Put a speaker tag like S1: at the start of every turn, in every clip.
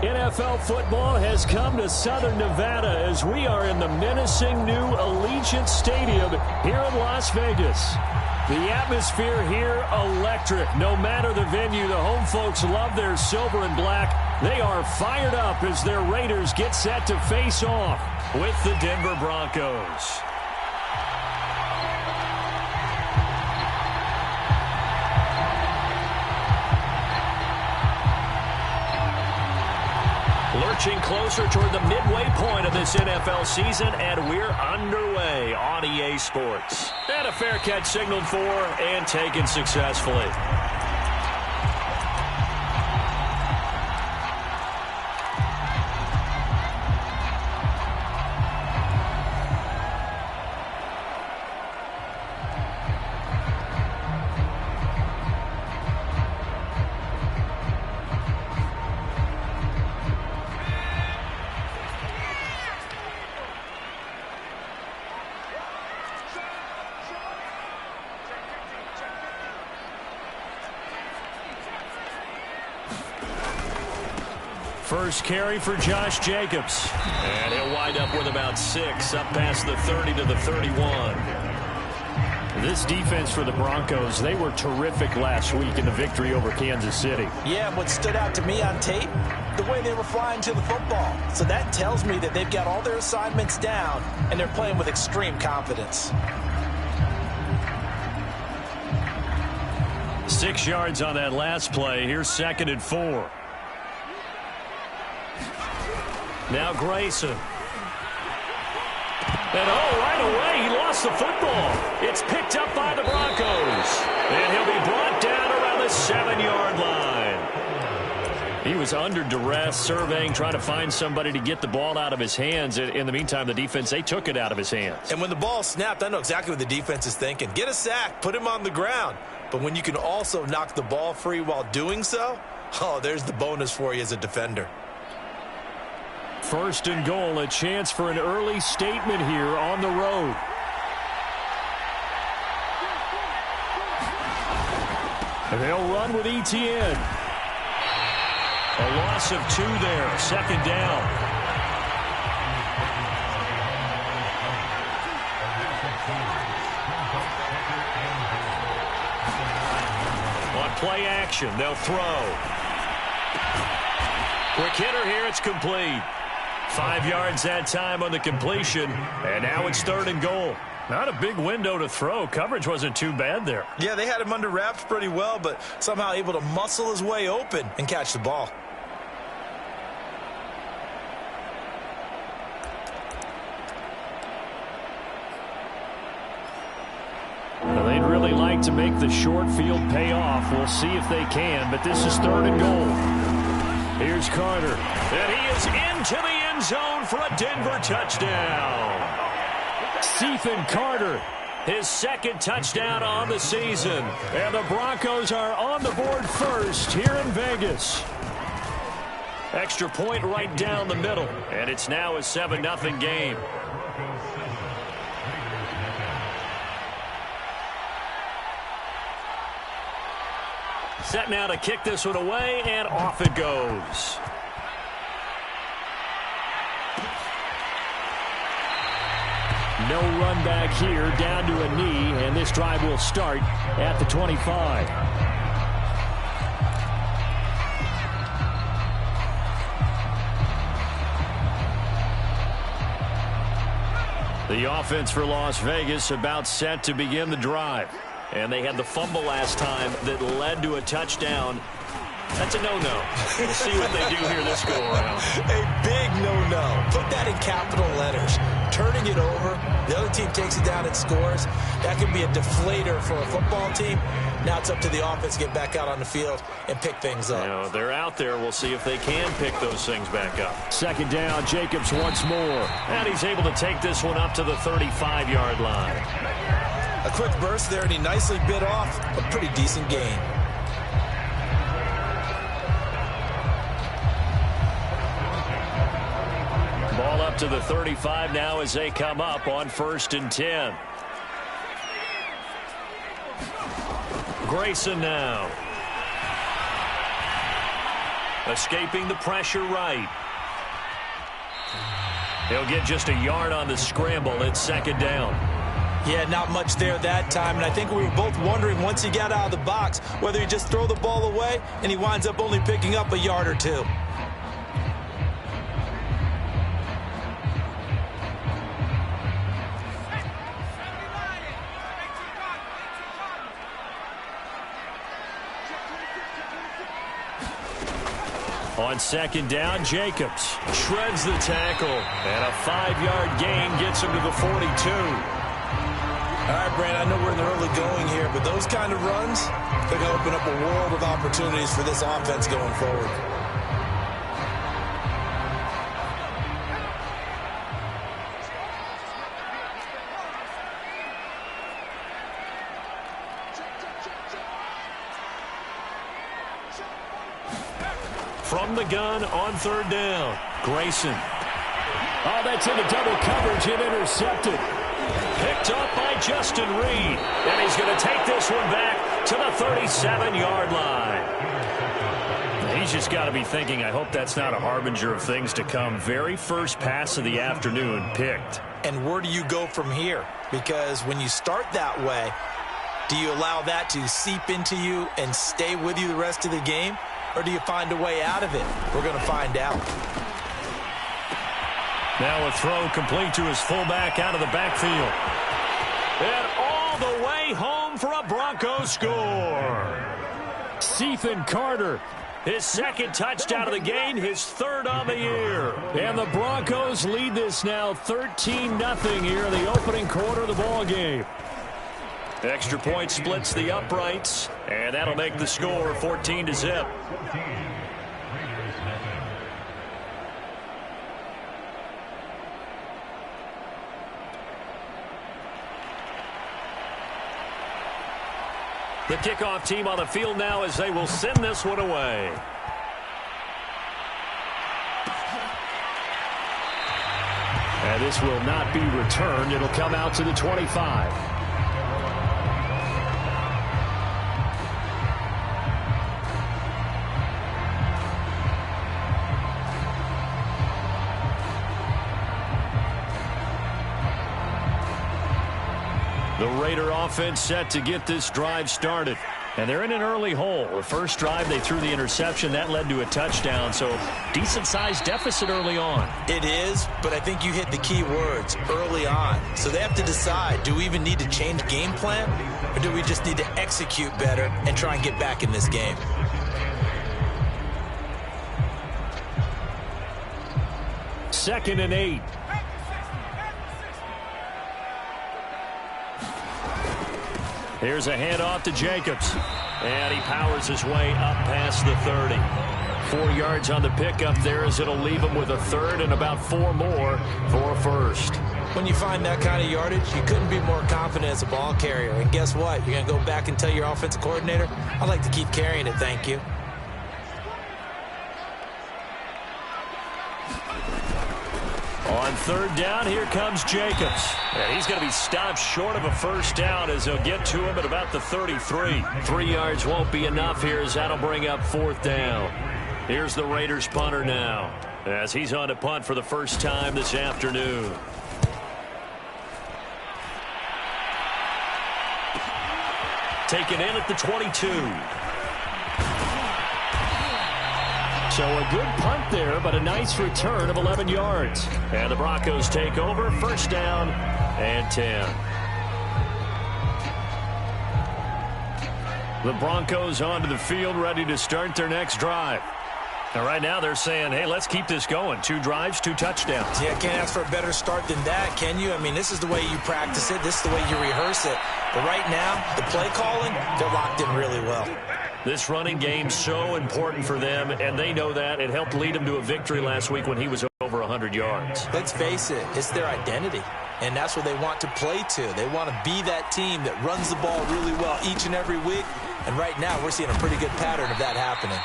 S1: NFL football has come to Southern Nevada as we are in the menacing new Allegiant Stadium here in Las Vegas. The atmosphere here electric. No matter the venue, the home folks love their silver and black. They are fired up as their Raiders get set to face off with the Denver Broncos. Lurching closer toward the midway point of this NFL season, and we're underway on EA Sports. And a fair catch signaled for and taken successfully. First carry for Josh Jacobs. And he'll wind up with about 6, up past the 30 to the 31. This defense for the Broncos, they were terrific last week in the victory over Kansas City.
S2: Yeah, and what stood out to me on tape, the way they were flying to the football. So that tells me that they've got all their assignments down, and they're playing with extreme confidence.
S1: 6 yards on that last play. Here's 2nd and 4. Now Grayson. And right away, he lost the football. It's picked up by the Broncos. And he'll be brought down around the 7-yard line. He was under duress, surveying, trying to find somebody to get the ball out of his hands. In the meantime, the defense, they took it out of his hands.
S2: And when the ball snapped, I know exactly what the defense is thinking. Get a sack, put him on the ground. But when you can also knock the ball free while doing so, there's the bonus for you as a defender.
S1: 1st and goal, a chance for an early statement here on the road. And they'll run with ETN. A loss of 2 there, 2nd down. On play action, they'll throw. Quick hitter here, it's complete. 5 yards that time on the completion, and now it's 3rd and goal. Not a big window to throw. Coverage wasn't too bad there.
S2: Yeah, they had him under wraps pretty well, but somehow able to muscle his way open and catch the ball.
S1: Well, they'd really like to make the short field pay off. We'll see if they can, but this is 3rd and goal. Here's Carter, and he is into the end zone for a Denver touchdown. Stephen Carter, his 2nd touchdown on the season. And the Broncos are on the board first here in Vegas. Extra point right down the middle, and it's now a 7-0 game. Set now to kick this one away, and off it goes. No run back here, down to a knee, and this drive will start at the 25. The offense for Las Vegas about set to begin the drive. And they had the fumble last time that led to a touchdown. That's a no-no. We'll see what they do here this go-around.
S2: A big no-no. Put that in capital letters. Turning it over, the other team takes it down and scores. That can be a deflator for a football team. Now it's up to the offense to get back out on the field and pick things up.
S1: You know, they're out there. We'll see if they can pick those things back up. 2nd down, Jacobs once more. And he's able to take this one up to the 35-yard line.
S2: A quick burst there, and he nicely bit off a pretty decent gain.
S1: Ball up to the 35 now as they come up on 1st and 10. Grayson now. Escaping the pressure right. He'll get just a yard on the scramble. It's second down.
S2: Yeah, not much there that time, and I think we were both wondering once he got out of the box whether he just throw the ball away and he winds up only picking up a yard or two.
S1: On second down, Jacobs shreds the tackle, and a 5-yard gain gets him to the 42.
S2: All right, Brandon, I know we're in the early going here, but those kind of runs, they're going to open up a world of opportunities for this offense going forward.
S1: From the gun on third down, Grayson. Oh, that's into double coverage and intercepted. Picked up by Justin Reed. And he's going to take this one back to the 37-yard line. He's just got to be thinking, I hope that's not a harbinger of things to come. Very first pass of the afternoon picked.
S2: And where do you go from here? Because when you start that way, do you allow that to seep into you and stay with you the rest of the game? Or do you find a way out of it? We're going to find out.
S1: Now a throw complete to his fullback out of the backfield. And all the way home for a Broncos score. Ethan Carter, his second touchdown of the game, his third on the year. And the Broncos lead this now 13-0 here in the opening quarter of the ball game. Extra point splits the uprights, and that'll make the score 14-0. The kickoff team on the field now as they will send this one away. And this will not be returned. It'll come out to the 25. The Raider offense set to get this drive started. And they're in an early hole. The first drive, they threw the interception. That led to a touchdown. So decent-sized deficit early on.
S2: It is, but I think you hit the key words, early on. So they have to decide, do we even need to change game plan? Or do we just need to execute better and try and get back in this game?
S1: Second and 8. Here's a handoff to Jacobs. And he powers his way up past the 30. 4 yards on the pickup there as it'll leave him with a third and about 4 more for a first.
S2: When you find that kind of yardage, you couldn't be more confident as a ball carrier. And guess what? You're going to go back and tell your offensive coordinator, I'd like to keep carrying it, thank you.
S1: On third down, here comes Jacobs. And he's going to be stopped short of a first down as they'll get to him at about the 33. 3 yards won't be enough here as that'll bring up fourth down. Here's the Raiders punter now as he's on to punt for the first time this afternoon. Taken in at the 22. So a good punt there, but a nice return of 11 yards. And the Broncos take over, first down and 10. The Broncos onto the field, ready to start their next drive. And right now they're saying, hey, let's keep this going. 2 drives, 2 touchdowns.
S2: Yeah, can't ask for a better start than that, can you? I mean, this is the way you practice it. This is the way you rehearse it. But right now, the play calling, they're locked in really well.
S1: This running game's so important for them, and they know that. It helped lead them to a victory last week when he was over 100 yards.
S2: Let's face it, it's their identity, and that's what they want to play to. They want to be that team that runs the ball really well each and every week, and right now we're seeing a pretty good pattern of that happening.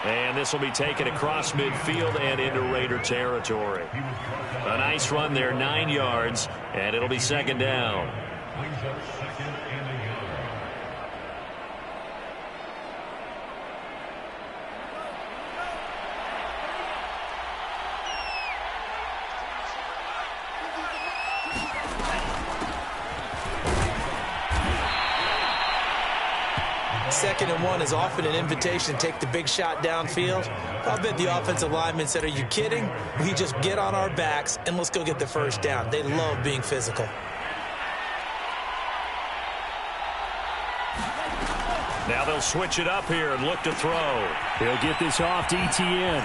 S1: And this will be taken across midfield and into Raider territory. A nice run there, 9 yards, and it'll be second down.
S2: 2nd and 1 is often an invitation to take the big shot downfield. I bet the offensive lineman said, are you kidding? We just get on our backs and let's go get the first down. They love being physical.
S1: Now they'll switch it up here and look to throw. He'll get this off to Etienne.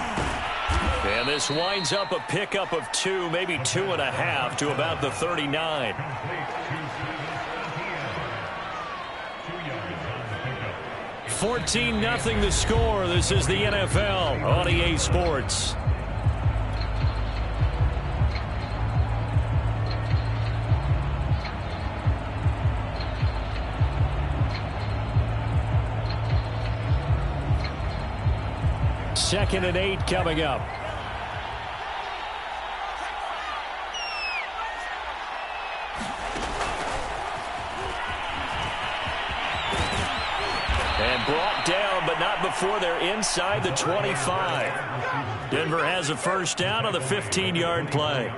S1: And this winds up a pickup of 2, maybe 2.5 to about the 39. $14-0 the score. This is the NFL on EA Sports. Second and 8 coming up. And brought down, but not before they're inside the 25. Denver has a first down on the 15-yard play.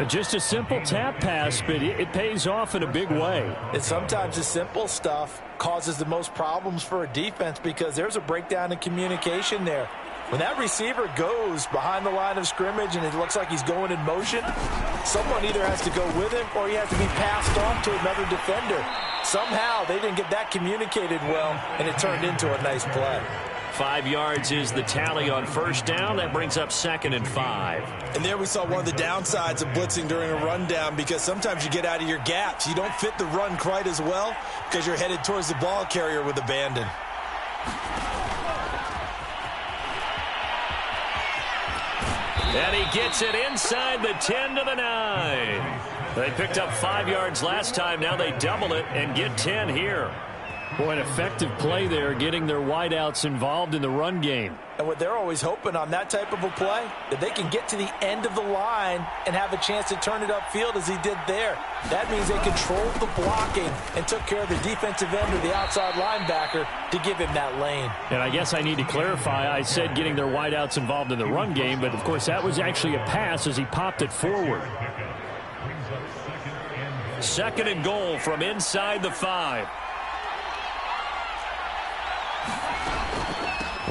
S1: Just a simple tap pass, but it pays off in a big way.
S2: And sometimes the simple stuff causes the most problems for a defense because there's a breakdown in communication there. When that receiver goes behind the line of scrimmage and it looks like he's going in motion, someone either has to go with him or he has to be passed off to another defender. Somehow they didn't get that communicated well, and it turned into a nice play.
S1: 5 yards is the tally on first down. That brings up 2nd and 5.
S2: And there we saw one of the downsides of blitzing during a rundown because sometimes you get out of your gaps. You don't fit the run quite as well because you're headed towards the ball carrier with abandon.
S1: And he gets it inside the 10 to the 9. They picked up 5 yards last time. Now they double it and get 10 here. Boy, an effective play there, getting their wideouts involved in the run game.
S2: And what they're always hoping on that type of a play, that they can get to the end of the line and have a chance to turn it upfield as he did there. That means they controlled the blocking and took care of the defensive end or the outside linebacker to give him that lane.
S1: And I guess I need to clarify, I said getting their wideouts involved in the run game, but of course that was actually a pass as he popped it forward. 2nd and goal from inside the 5.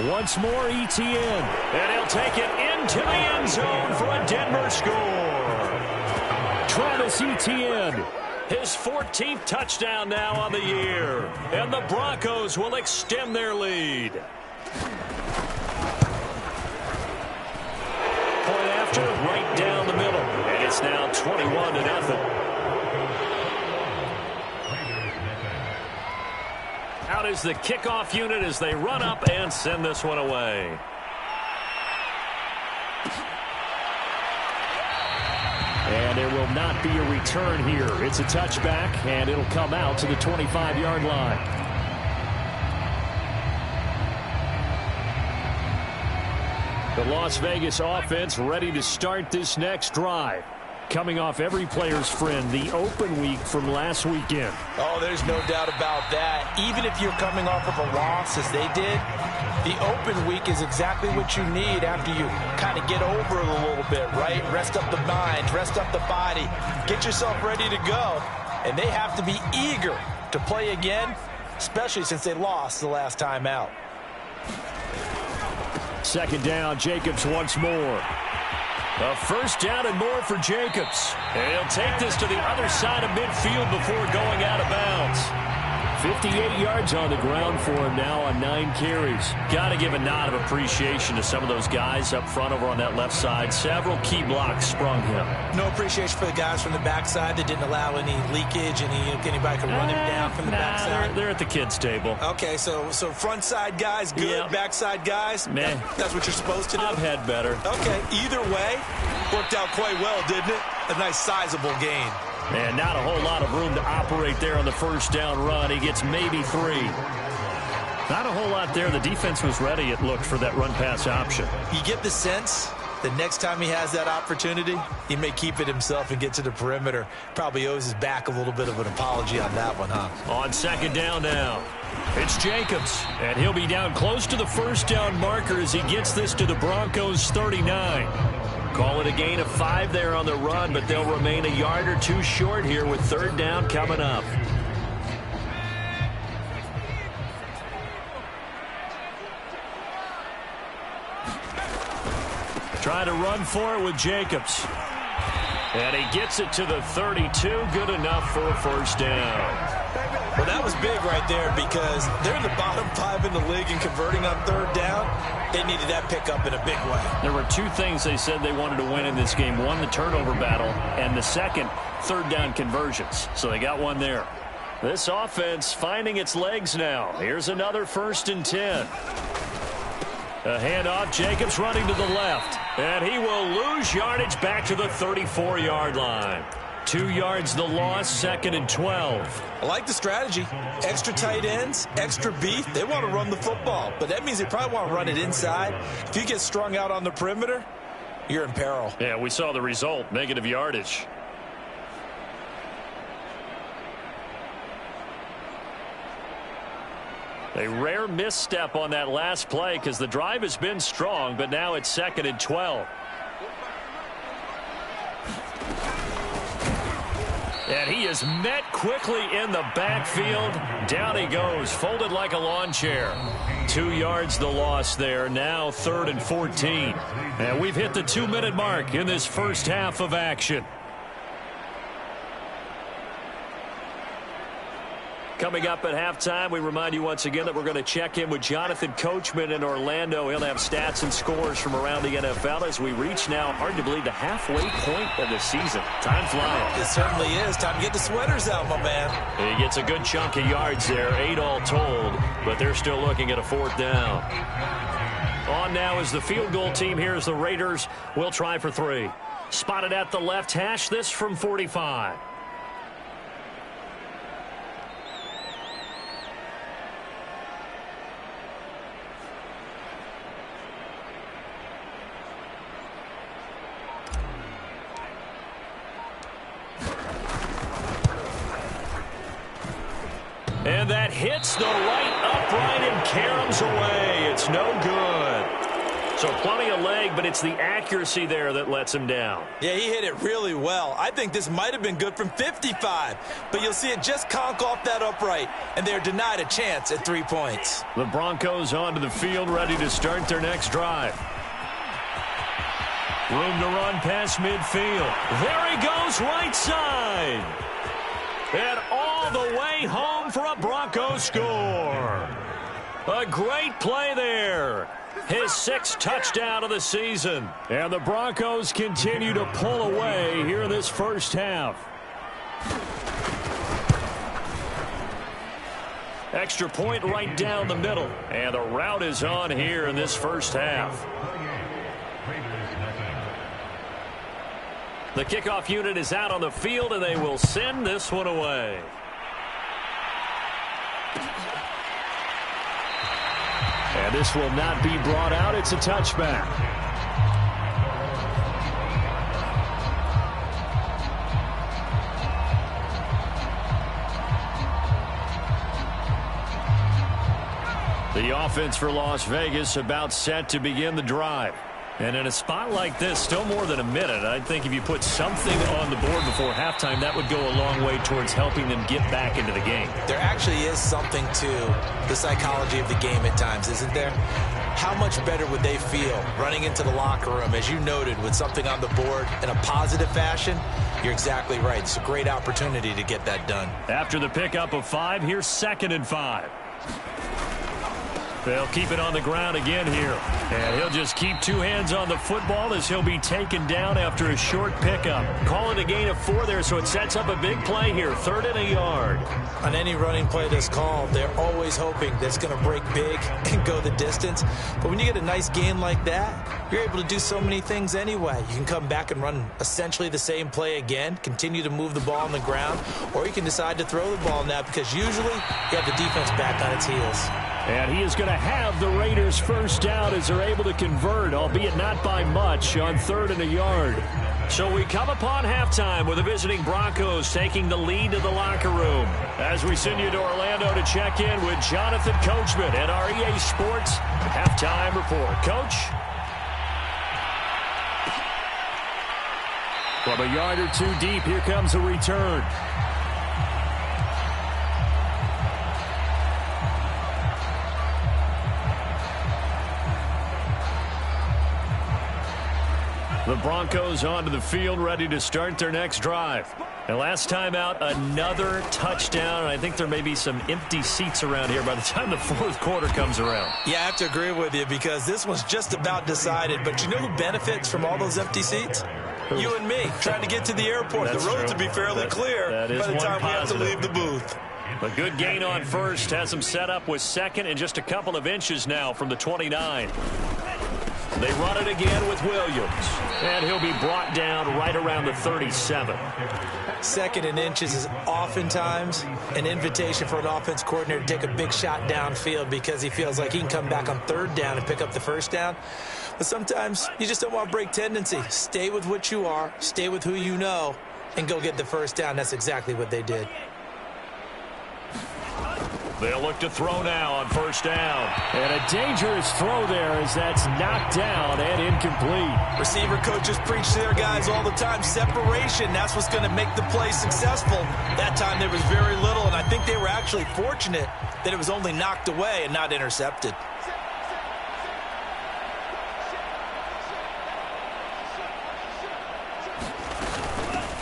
S1: Once more, Etienne. And he'll take it into the end zone for a Denver score. Travis Etienne. His 14th touchdown now on the year. And the Broncos will extend their lead. Point after, right down the middle. And it's now 21-0. Out is the kickoff unit as they run up and send this one away. And there will not be a return here. It's a touchback, and it'll come out to the 25-yard line. The Las Vegas offense ready to start this next drive. Coming off every player's friend, the open week from last weekend.
S2: Oh, there's no doubt about that. Even if you're coming off of a loss, as they did, the open week is exactly what you need after you kind of get over it a little bit, right? Rest up the mind, rest up the body, get yourself ready to go. And they have to be eager to play again, especially since they lost the last time out.
S1: 2nd down, Jacobs once more. A first down and more for Jacobs. And he'll take this to the other side of midfield before going out of bounds. 58 yards on the ground for him now on 9 carries. Got to give a nod of appreciation to some of those guys up front over on that left side. Several key blocks sprung him.
S2: No appreciation for the guys from the backside that didn't allow any leakage, anybody could run him down from the backside.
S1: They're at the kids' table.
S2: Okay, so front side guys, good. Yeah. Backside guys,
S1: man,
S2: that's what you're supposed to do.
S1: I've had better.
S2: Okay, either way, worked out quite well, didn't it? A nice sizable gain.
S1: And not a whole lot of room to operate there on the first down run. He gets maybe 3. Not a whole lot there. The defense was ready, it looked, for that run-pass option.
S2: You get the sense that next time he has that opportunity, he may keep it himself and get to the perimeter. Probably owes his back a little bit of an apology on that one, huh?
S1: On 2nd down now, it's Jacobs. And he'll be down close to the first down marker as he gets this to the Broncos' 39. Call it a gain of 5 there on the run, but they'll remain a yard or 2 short here with 3rd down coming up. try to run for it with Jacobs. And he gets it to the 32. Good enough for a first down.
S2: Well, that was big right there because they're in the bottom 5 in the league and converting on third down. They needed that pickup in a big way.
S1: There were two things they said they wanted to win in this game. One, the turnover battle, and the second, third down conversions. So they got one there. This offense finding its legs now. Here's another 1st and 10. A handoff, Jacobs running to the left. And he will lose yardage back to the 34-yard line. 2 yards the loss, 2nd and 12.
S2: I like the strategy. Extra tight ends, extra beef. They want to run the football, but that means they probably want to run it inside. If you get strung out on the perimeter, you're in peril.
S1: Yeah, we saw the result, negative yardage. A rare misstep on that last play because the drive has been strong, but now it's 2nd and 12. And he is met quickly in the backfield. Down he goes, folded like a lawn chair. 2 yards the loss there, now 3rd and 14. And we've hit the 2-minute mark in this first half of action. Coming up at halftime, we remind you once again that we're going to check in with Jonathan Coachman in Orlando. He'll have stats and scores from around the NFL as we reach now, hard to believe, the halfway point of the season. Time flying.
S2: It certainly is. Time to get the sweaters out, my man.
S1: He gets a good chunk of yards there, 8 all told, but they're still looking at a 4th down. On now is the field goal team. Here's the Raiders. We'll try for 3. Spotted at the left hash, this from 45. And that hits the right upright and caroms away. It's no good. So plenty of leg, but it's the accuracy there that lets him down.
S2: Yeah, he hit it really well. I think this might have been good from 55. But you'll see it just conk off that upright, and they're denied a chance at 3 points.
S1: The Broncos onto the field, ready to start their next drive. Room to run past midfield. There he goes, right side. And all the way home for a Broncos score. A great play there. His 6th touchdown of the season. And the Broncos continue to pull away here in this first half. Extra point right down the middle. And the route is on here in this first half. The kickoff unit is out on the field, and they will send this one away. And this will not be brought out. It's a touchback. The offense for Las Vegas about set to begin the drive. And in a spot like this, still more than a minute, I think if you put something on the board before halftime, that would go a long way towards helping them get back into the game.
S2: There actually is something to the psychology of the game at times, isn't there? How much better would they feel running into the locker room, as you noted, with something on the board in a positive fashion? You're exactly right. It's a great opportunity to get that done.
S1: After the pickup of 5, here's 2nd and 5. They'll keep it on the ground again here. And he'll just keep 2 hands on the football as he'll be taken down after a short pickup. Call it a gain of 4 there, so it sets up a big play here. 3rd and a yard.
S2: On any running play that's called, they're always hoping that's going to break big and go the distance. But when you get a nice gain like that, you're able to do so many things anyway. You can come back and run essentially the same play again, continue to move the ball on the ground, or you can decide to throw the ball now because usually you have the defense back on its heels.
S1: And he is going to have the Raiders first down as they're able to convert, albeit not by much, on 3rd and a yard. So we come upon halftime with the visiting Broncos taking the lead to the locker room. As we send you to Orlando to check in with Jonathan Coachman at our EA Sports Halftime Report. Coach? From a yard or 2 deep, here comes a return. The Broncos onto the field, ready to start their next drive. And last time out, another touchdown. I think there may be some empty seats around here by the time the fourth quarter comes around.
S2: Yeah, I have to agree with you because this one's just about decided. But you know who benefits from all those empty seats? You and me, trying to get to the airport.
S1: That's
S2: the roads
S1: true.
S2: will be fairly clear
S1: by the time
S2: we have to leave the booth.
S1: A good gain on first has them set up with second and just a couple of inches now from the 29. They run it again with Williams. And he'll be brought down right around the 37.
S2: Second and inches is oftentimes an invitation for an offense coordinator to take a big shot downfield because he feels like he can come back on third down and pick up the first down. But sometimes you just don't want to break tendency. Stay with what you are, stay with who you know, and go get the first down. That's exactly what they did.
S1: They'll look to throw now on first down. And a dangerous throw there as that's knocked down and incomplete.
S2: Receiver coaches preach to their guys all the time. Separation, that's what's going to make the play successful. That time there was very little, and I think they were actually fortunate that it was only knocked away and not intercepted.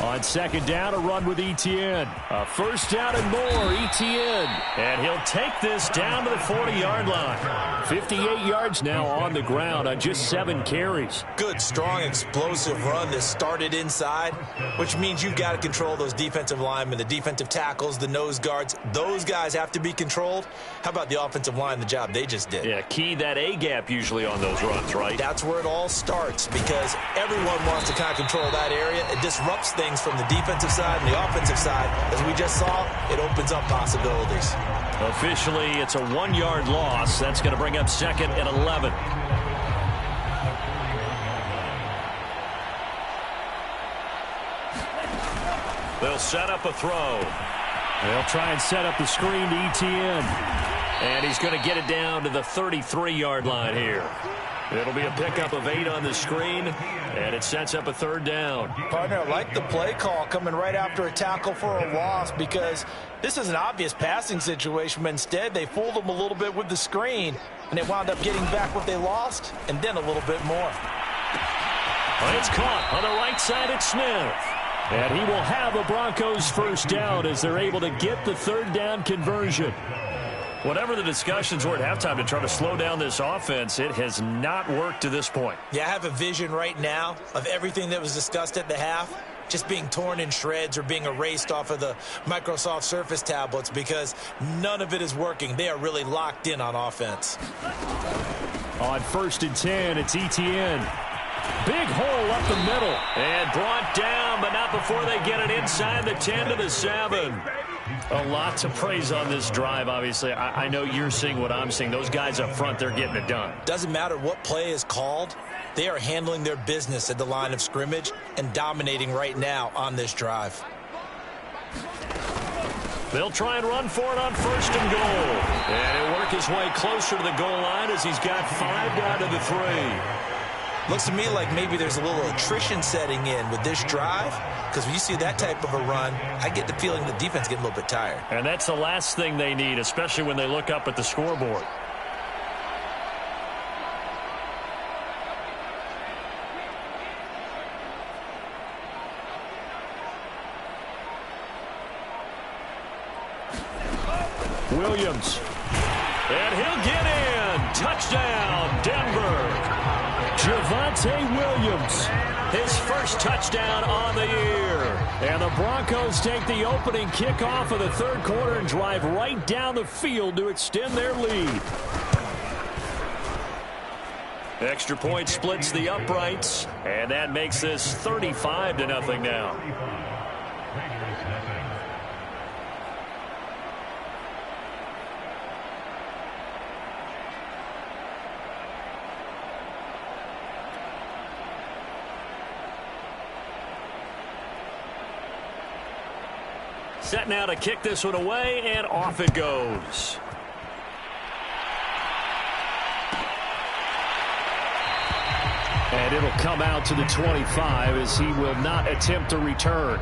S1: On second down, a run with Etienne. A first down and more, Etienne. And he'll take this down to the 40-yard line. 58 yards now on the ground on just 7 carries.
S2: Good, strong, explosive run that started inside, which means you've got to control those defensive linemen, the defensive tackles, the nose guards. Those guys have to be controlled. How about the offensive line, the job they just did?
S1: Yeah, key that A-gap usually on those runs, right?
S2: That's where it all starts because everyone wants to kind of control that area. It disrupts things from the defensive side and the offensive side. As we just saw, it opens up possibilities.
S1: Officially, it's a 1-yard loss. That's going to bring up second and 11. They'll set up a throw. They'll try and set up the screen to Etienne. And he's going to get it down to the 33-yard line here. It'll be a pickup of 8 on the screen, and it sets up a third down.
S2: Partner, I like the play call coming right after a tackle for a loss because this is an obvious passing situation, but instead they fooled them a little bit with the screen, and they wound up getting back what they lost and then a little bit more.
S1: It's caught on the right side at Smith. And he will have a Broncos first down as they're able to get the third down conversion. Whatever the discussions were at halftime to try to slow down this offense, it has not worked to this point.
S2: Yeah, I have a vision right now of everything that was discussed at the half just being torn in shreds or being erased off of the Microsoft Surface tablets because none of it is working. They are really locked in on offense.
S1: On first and 10, it's Etienne. Big hole up the middle and brought down, but not before they get it inside the 10 to the 7. A lot to praise on this drive, obviously. I know you're seeing what I'm seeing. Those guys up front, they're getting it done.
S2: Doesn't matter what play is called. They are handling their business at the line of scrimmage and dominating right now on this drive.
S1: They'll try and run for it on first and goal. And he'll work his way closer to the goal line as he's got 5 down to the 3.
S2: Looks to me like maybe there's a little attrition setting in with this drive because when you see that type of a run, I get the feeling the defense getting a little bit tired.
S1: And that's the last thing they need, especially when they look up at the scoreboard. Williams. And he'll get in. Touchdown, Denver. Javonte Williams, his first touchdown on the year. And the Broncos take the opening kickoff of the third quarter and drive right down the field to extend their lead. Extra point splits the uprights, and that makes this 35-0 now. Set now to kick this one away, and off it goes. And it'll come out to the 25 as he will not attempt to return.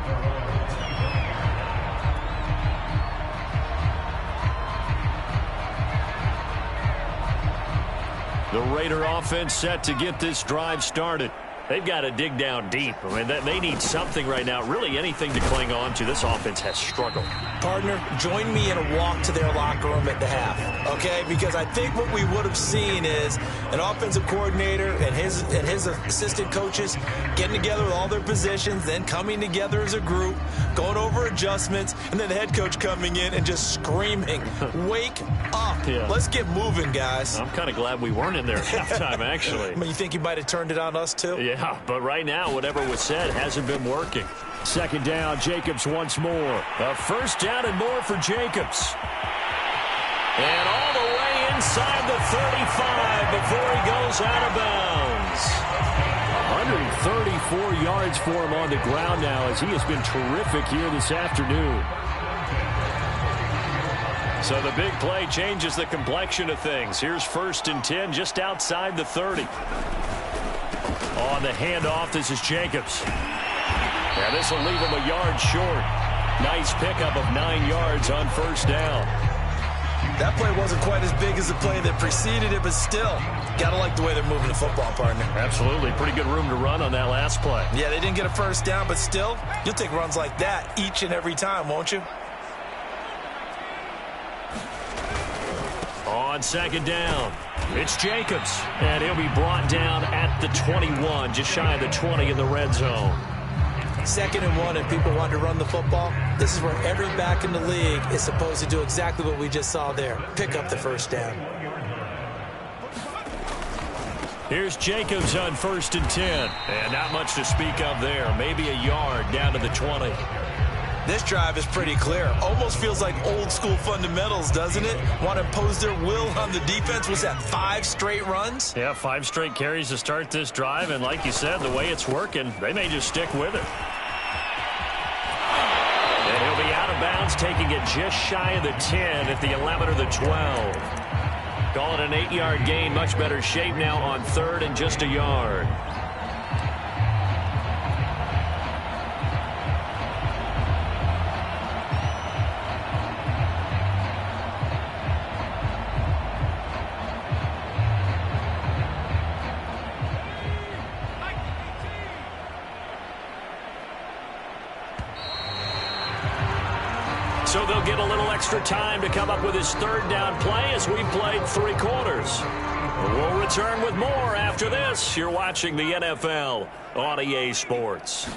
S1: The Raider offense set to get this drive started. They've got to dig down deep. I mean, they need something right now, really anything to cling on to. This offense has struggled.
S2: Partner, join me in a walk to their locker room at the half, okay? Because I think what we would have seen is an offensive coordinator and his assistant coaches getting together with all their positions, then coming together as a group, going over adjustments, and then the head coach coming in and just screaming, wake up.
S1: Yeah.
S2: Let's get moving, guys.
S1: I'm kind of glad we weren't in there at halftime, actually.
S2: I mean, you think he might have turned it on us, too?
S1: Yeah, but right now, whatever was said hasn't been working. Second down, Jacobs once more. A first down and more for Jacobs. And all the way inside the 35 before he goes out of bounds. 134 yards for him on the ground now as he has been terrific here this afternoon. So the big play changes the complexion of things. Here's 1st and 10 just outside the 30. On the handoff, this is Jacobs. Yeah, this will leave him a yard short. Nice pickup of 9 yards on first down.
S2: That play wasn't quite as big as the play that preceded it, but still, got to like the way they're moving the football, partner.
S1: Absolutely. Pretty good room to run on that last play.
S2: Yeah, they didn't get a first down, but still, you'll take runs like that each and every time, won't you?
S1: On second down, it's Jacobs, and he'll be brought down at the 21, just shy of the 20 in the red zone.
S2: 2nd and 1, and people want to run the football. This is where every back in the league is supposed to do exactly what we just saw there. Pick up the first down.
S1: Here's Jacobs on 1st and 10, and not much to speak of there. Maybe a yard down to the 20.
S2: This drive is pretty clear. Almost feels like old school fundamentals, doesn't it? Want to impose their will on the defense. Was that 5 straight runs?
S1: Yeah, 5 straight carries to start this drive, and like you said, the way it's working, they may just stick with it. And he'll be out of bounds, taking it just shy of the 10 at the 11 or the 12. Call it an 8-yard gain, much better shape now on 3rd and just a yard. So they'll get a little extra time to come up with his 3rd down play as we've played 3 quarters. We'll return with more after this. You're watching the NFL on EA Sports.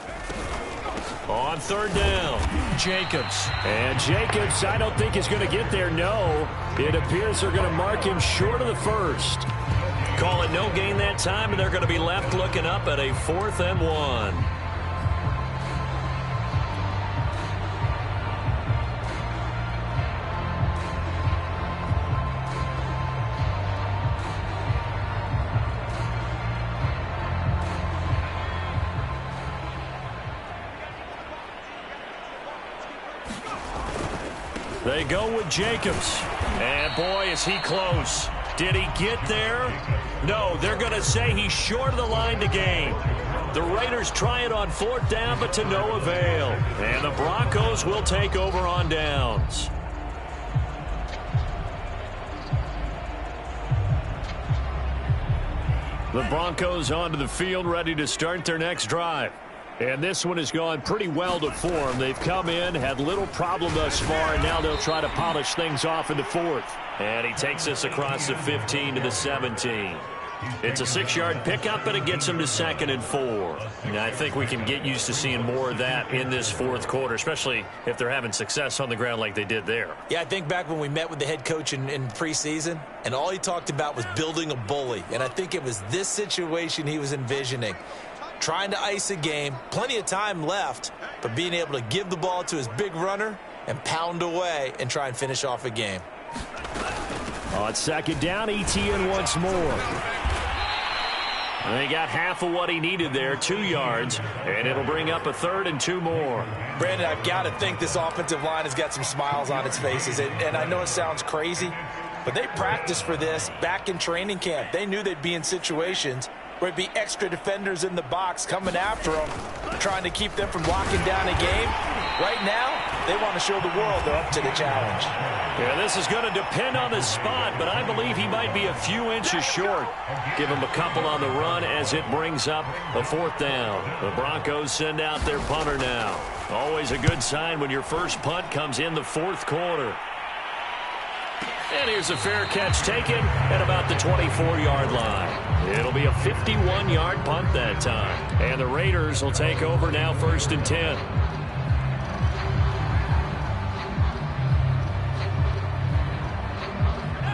S1: On 3rd down, Jacobs. And Jacobs, I don't think is going to get there, no. It appears they're going to mark him short of the 1st. Call it no gain that time, and they're going to be left looking up at a 4th and 1. They go with Jacobs. And boy, is he close. Did he get there? No, they're going to say he's short of the line to gain. The Raiders try it on 4th down, but to no avail. And the Broncos will take over on downs. The Broncos onto the field, ready to start their next drive. And this one has gone pretty well to form. They've come in, had little problem thus far, and now they'll try to polish things off in the 4th. And he takes us across the 15 to the 17. It's a 6-yard pickup, but it gets him to 2nd and 4. And I think we can get used to seeing more of that in this 4th quarter, especially if they're having success on the ground like they did there.
S2: Yeah, I think back when we met with the head coach in preseason, and all he talked about was building a bully. And I think it was this situation he was envisioning. Trying to ice a game, plenty of time left, but being able to give the ball to his big runner and pound away and try and finish off a game.
S1: On 2nd down, ETN once more. And he got half of what he needed there, 2 yards, and it'll bring up a 3rd and 2 more.
S2: Brandon, I've got to think this offensive line has got some smiles on its faces, and I know it sounds crazy, but they practiced for this back in training camp. They knew they'd be in situations where it'd be extra defenders in the box coming after them, trying to keep them from locking down a game. Right now, They want to show the world they're up to the challenge.
S1: Yeah, this is going to depend on the spot, but I believe he might be a few inches short. Give him a couple on the run as it brings up a 4th down. The Broncos send out their punter now. Always a good sign when your first punt comes in the 4th quarter. And here's a fair catch taken at about the 24-yard line. It'll be a 51-yard punt that time. And the Raiders will take over now 1st and 10.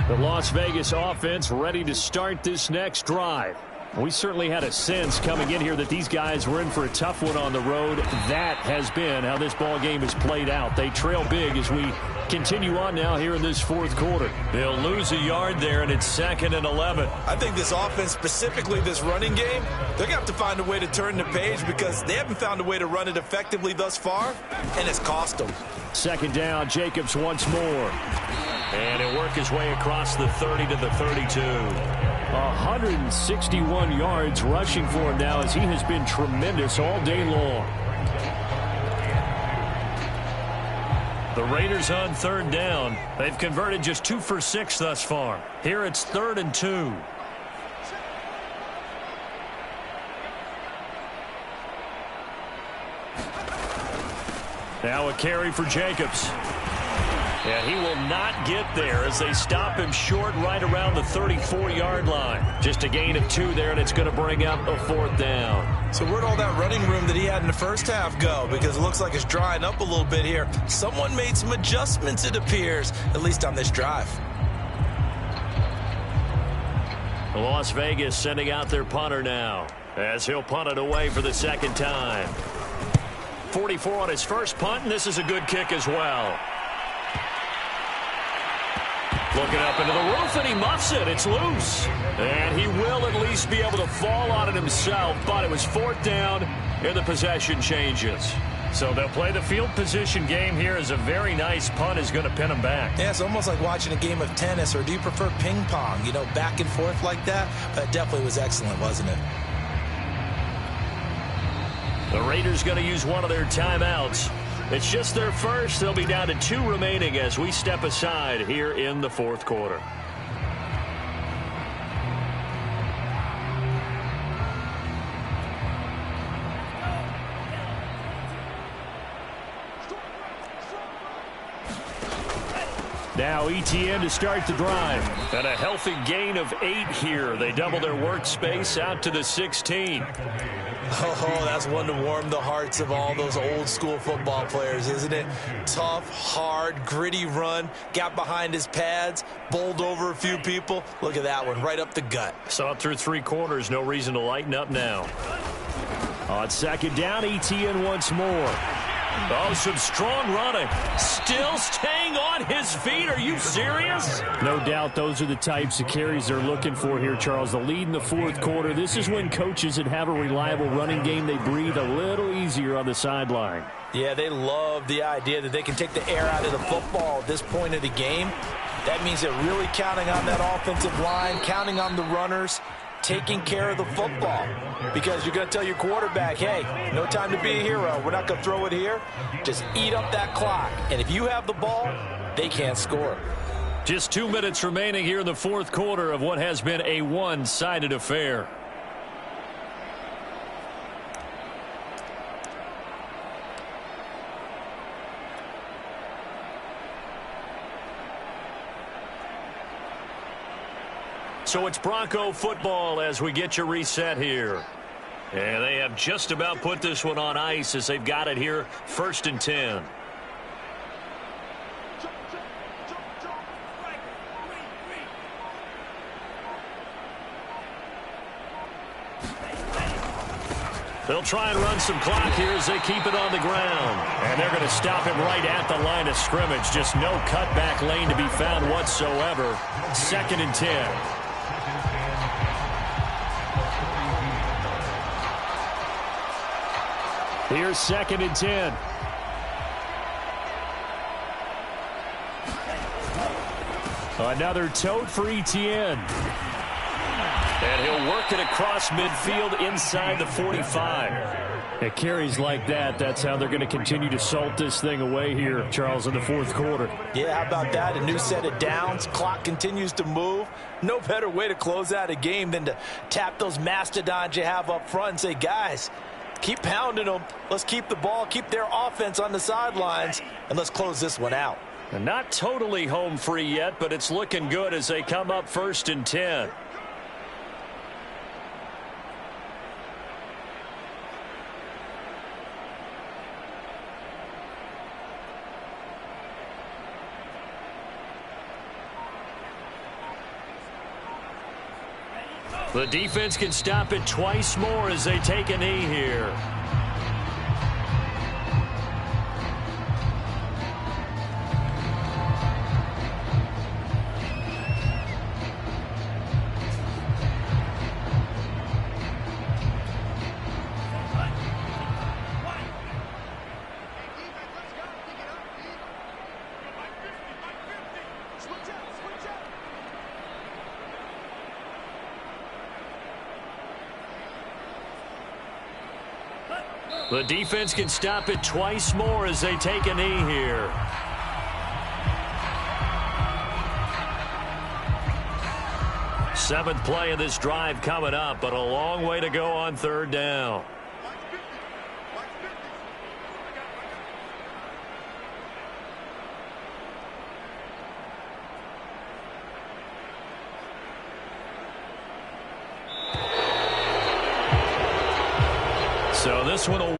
S1: The Las Vegas offense ready to start this next drive. We certainly had a sense coming in here that these guys were in for a tough one on the road. That has been how this ball game has played out. They trail big as we continue on now here in this 4th quarter. They'll lose a yard there, and it's 2nd and 11.
S2: I think this offense, specifically this running game, they're going to have to find a way to turn the page because they haven't found a way to run it effectively thus far, and it's cost them.
S1: 2nd down, Jacobs once more. And he'll work his way across the 30 to the 32. 161 yards rushing for him now as he has been tremendous all day long. The Raiders on 3rd down. They've converted just 2 for 6 thus far. Here it's 3rd and 2. Now a carry for Jacobs. And he will not get there as they stop him short right around the 34-yard line. Just a gain of 2 there, and it's going to bring up a 4th down.
S2: So where'd all that running room that he had in the first half go? Because it looks like it's drying up a little bit here. Someone made some adjustments, it appears, at least on this drive.
S1: Las Vegas sending out their punter now as he'll punt it away for the 2nd time. 44 on his first punt, and this is a good kick as well. Looking up into the roof, and he muffs it. It's loose. And he will at least be able to fall on it himself, but it was 4th down, and the possession changes. So they'll play the field position game here as a very nice punt is going to pin them back.
S2: Yeah, it's almost like watching a game of tennis, or do you prefer ping pong? You know, back and forth like that? That definitely was excellent, wasn't it?
S1: The Raiders going to use one of their timeouts. It's just their first. They'll be down to 2 remaining as we step aside here in the 4th quarter. Now ETN to start the drive. And a healthy gain of 8 here. They double their workspace out to the 16.
S2: Oh, that's one to warm the hearts of all those old school football players, isn't it? Tough, hard, gritty run, got behind his pads, bowled over a few people. Look at that one, right up the gut.
S1: Saw it through 3 quarters, no reason to lighten up now. On 2nd down, ETN once more. Oh, some strong running. Still staying on his feet. Are you serious? No doubt those are the types of carries they're looking for here, Charles. The lead in the 4th quarter. This is when coaches that have a reliable running game, they breathe a little easier on the sideline.
S2: Yeah, they love the idea that they can take the air out of the football at this point of the game. That means they're really counting on that offensive line, counting on the runners, taking care of the football. Because you're going to tell your quarterback, hey, no time to be a hero. We're not going to throw it here. Just eat up that clock. And if you have the ball, they can't score.
S1: Just 2 minutes remaining here in the 4th quarter of what has been a one-sided affair. So it's Bronco football as we get you reset here. And they have just about put this one on ice as they've got it here, 1st and 10. They'll try and run some clock here as they keep it on the ground. And they're going to stop him right at the line of scrimmage. Just no cutback lane to be found whatsoever. 2nd and 10. Here's 2nd and 10. Another tote for ETN. And he'll work it across midfield inside the 45. At carries like that, that's how they're going to continue to salt this thing away here, Charles, in the fourth quarter.
S2: Yeah, how about that? A new set of downs. Clock continues to move. No better way to close out a game than to tap those mastodons you have up front and say, guys, keep pounding them. Let's keep the ball, keep their offense on the sidelines, and let's close this one out.
S1: And not totally home free yet, but it's looking good as they come up 1st and 10. The defense can stop it twice more as they take a knee here. The defense can stop it twice more as they take a knee here. Seventh play of this drive coming up, but a long way to go on 3rd down. So this one will